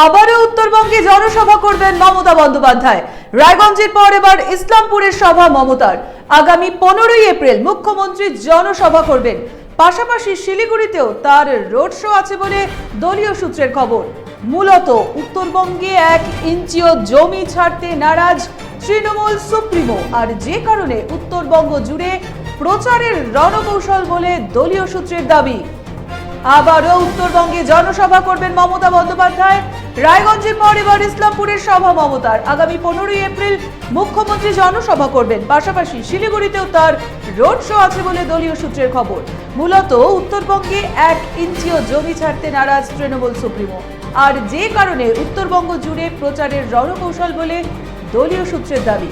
আবারও উত্তরবঙ্গে জনসভা করবেন মমতা বন্দ্যোপাধ্যায়। রায়গঞ্জের পর এবার ইসলামপুরের সভা মমতার। আগামী 15ই এপ্রিল মুখ্যমন্ত্রী জনসভা করবেন। পাশাপাশি শিলিগুড়িতেও তার রোড শো আছে বলে দলীয় সূত্রের খবর। মূলত উত্তরবঙ্গে 1 ইঞ্চিও জমি ছাড়তে নারাজ তৃণমূল সুপ্রিমো, আর যে কারণে উত্তরবঙ্গ জুড়ে প্রচারের রণকৌশল বলে দলীয় সূত্রের দাবি। আবারও উত্তরবঙ্গে জনসভা করবেন মমতা বন্দ্যোপাধ্যায়। রায়গঞ্জের পর এবার ইসলামপুরের সভা মমতার। আগামী 15ই এপ্রিল মুখ্যমন্ত্রী জনসভা করবেন। পাশাপাশি শিলিগুড়িতেও তার রোড শো আছে বলে দলীয় সূত্রের খবর। মূলত উত্তরবঙ্গে 1 ইঞ্চিও জমি ছাড়তে নারাজ তৃণমূল সুপ্রিমো, আর যে কারণে উত্তরবঙ্গ জুড়ে প্রচারের রণকৌশল বলে দলীয় সূত্রের দাবি।